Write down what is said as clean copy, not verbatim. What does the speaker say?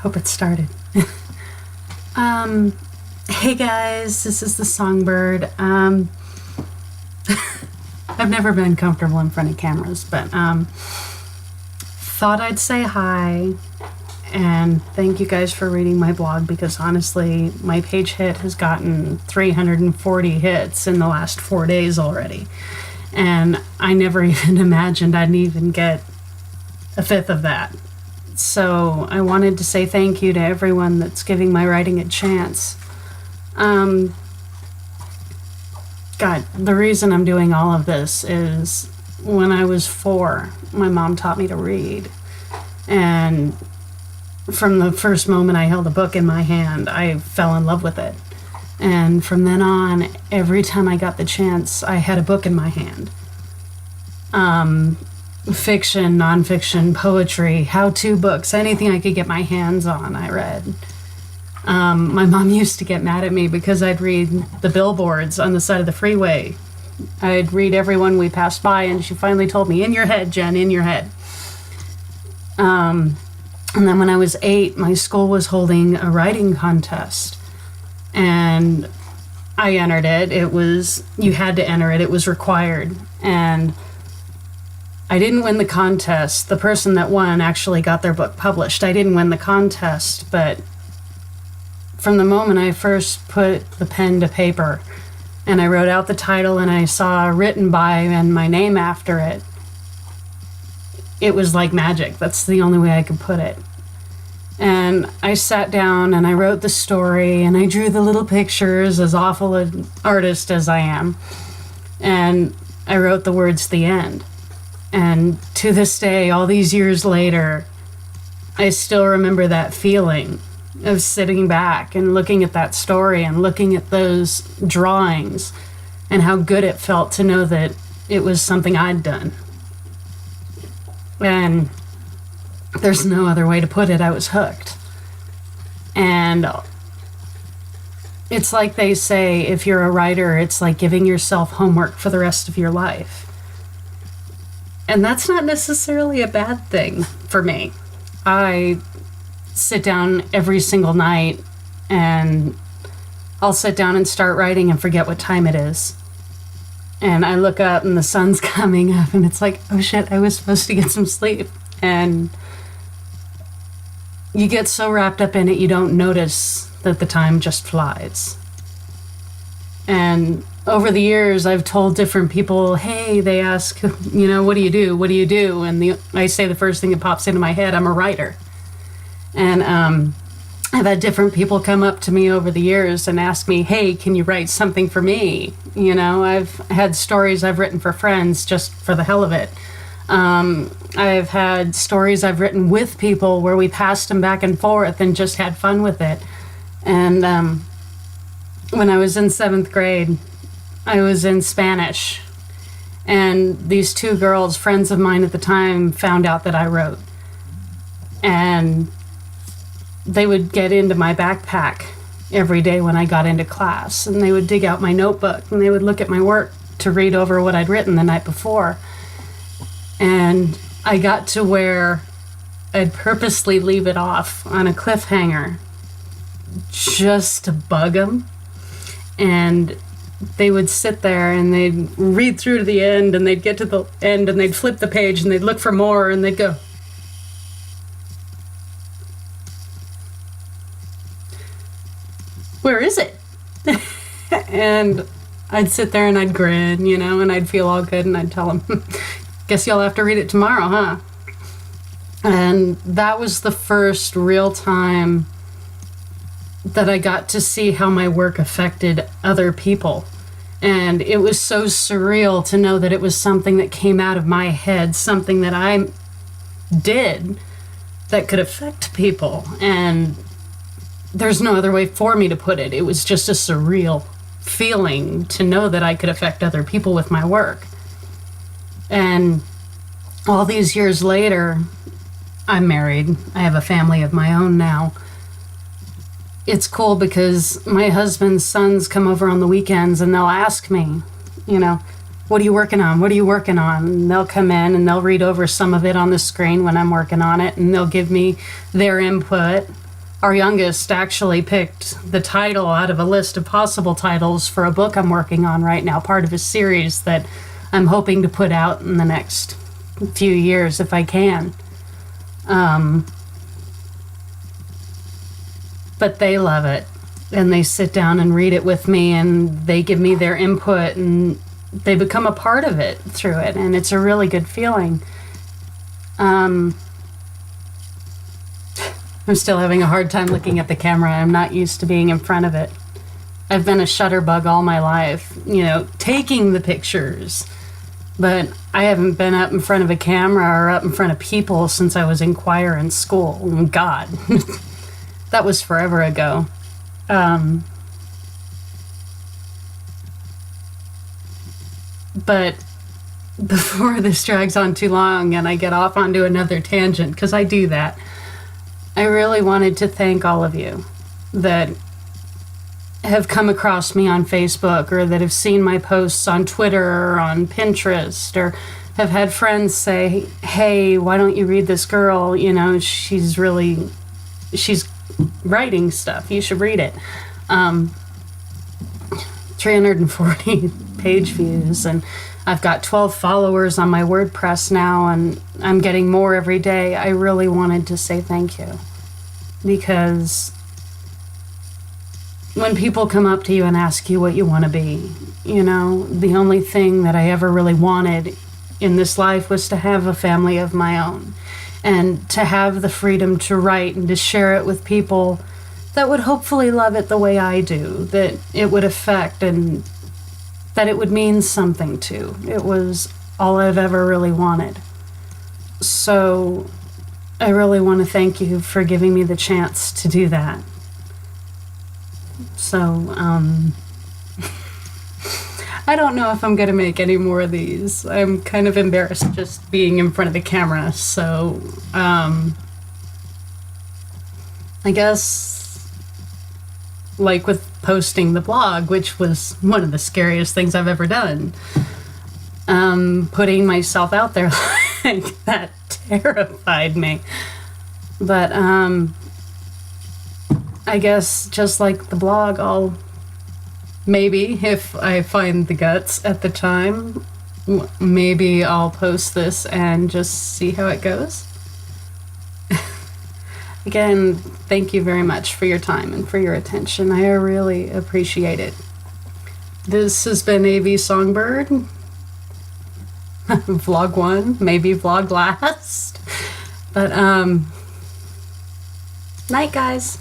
Hope it started. Hey guys, this is the Songbird. I've never been comfortable in front of cameras, but thought I'd say hi and thank you guys for reading my blog, because honestly, my page hit has gotten 340 hits in the last 4 days already. And I never even imagined I'd even get a fifth of that. So I wanted to say thank you to everyone that's giving my writing a chance. God, the reason I'm doing all of this is when I was 4, my mom taught me to read. And from the first moment I held a book in my hand, I fell in love with it. And from then on, every time I got the chance, I had a book in my hand. Fiction, nonfiction, poetry, how-to books, anything I could get my hands on, I read. My mom used to get mad at me because I'd read the billboards on the side of the freeway. I'd read every one we passed by, and she finally told me, "In your head, Jen, in your head." And then when I was 8, my school was holding a writing contest, and I entered it. You had to enter it. It was required. And I didn't win the contest. The person that won actually got their book published. I didn't win the contest, but from the moment I first put the pen to paper and I wrote out the title and I saw written by and my name after it, it was like magic. That's the only way I could put it. And I sat down and I wrote the story and I drew the little pictures, as awful an artist as I am. And I wrote the words "the end." And to this day, all these years later, I still remember that feeling of sitting back and looking at that story and looking at those drawings and how good it felt to know that it was something I'd done. And there's no other way to put it. I was hooked. And it's like they say, if you're a writer, it's like giving yourself homework for the rest of your life. And that's not necessarily a bad thing for me. I sit down every single night and I'll sit down and start writing and forget what time it is. And I look up and the sun's coming up and it's like, oh shit, I was supposed to get some sleep. And you get so wrapped up in it, you don't notice that the time just flies. And over the years, I've told different people, hey, they ask, what do you do? What do you do? And I say the first thing that pops into my head, I'm a writer. And I've had different people come up to me over the years and ask me, hey, can you write something for me? I've had stories I've written for friends just for the hell of it. I've had stories I've written with people where we passed them back and forth and just had fun with it. And when I was in 7th grade, I was in Spanish, and these 2 girls, friends of mine at the time, found out that I wrote. And they would get into my backpack every day when I got into class, and they would dig out my notebook, and they would look at my work to read over what I'd written the night before. And I got to where I'd purposely leave it off on a cliffhanger just to bug them. And they would sit there and they'd read through to the end, and they'd get to the end and they'd flip the page and they'd look for more and they'd go, where is it? And I'd sit there and I'd grin, and I'd feel all good, and I'd tell them, guess you'll have to read it tomorrow, huh? And that was the first real time that I got to see how my work affected other people. And it was so surreal to know that it was something that came out of my head, something that I did that could affect people. And there's no other way for me to put it. It was just a surreal feeling to know that I could affect other people with my work. And all these years later, I'm married. I have a family of my own now. It's cool because my husband's sons come over on the weekends and they'll ask me, what are you working on? What are you working on? And they'll come in and they'll read over some of it on the screen when I'm working on it, and they'll give me their input. our youngest actually picked the title out of a list of possible titles for a book I'm working on right now, part of a series that I'm hoping to put out in the next few years if I can. But they love it, and they sit down and read it with me, and they give me their input, and they become a part of it through it, and it's a really good feeling. I'm still having a hard time looking at the camera. I'm not used to being in front of it. I've been a shutterbug all my life, taking the pictures. But I haven't been up in front of a camera or up in front of people since I was in choir in school. God, that was forever ago. But before this drags on too long and I get off onto another tangent, because I do that, I really wanted to thank all of you that have come across me on Facebook, or that have seen my posts on Twitter or on Pinterest, or have had friends say, hey, why don't you read this girl? She's writing stuff. You should read it. 340 page views, and I've got 12 followers on my WordPress now, and I'm getting more every day. I really wanted to say thank you, because when people come up to you and ask you what you want to be, the only thing that I ever really wanted in this life was to have a family of my own, and to have the freedom to write and to share it with people that would hopefully love it the way I do, that it would affect, and that it would mean something to. It was all I've ever really wanted. So I really want to thank you for giving me the chance to do that. So, I don't know if I'm going to make any more of these. I'm kind of embarrassed just being in front of the camera. So, I guess, like with posting the blog, which was one of the scariest things I've ever done, putting myself out there like that terrified me. But I guess just like the blog, I'll maybe, if I find the guts at the time, maybe I'll post this and just see how it goes. Again, thank you very much for your time and for your attention. I really appreciate it. This has been Avsongbird. Vlog 1, maybe vlog last. But, night, guys.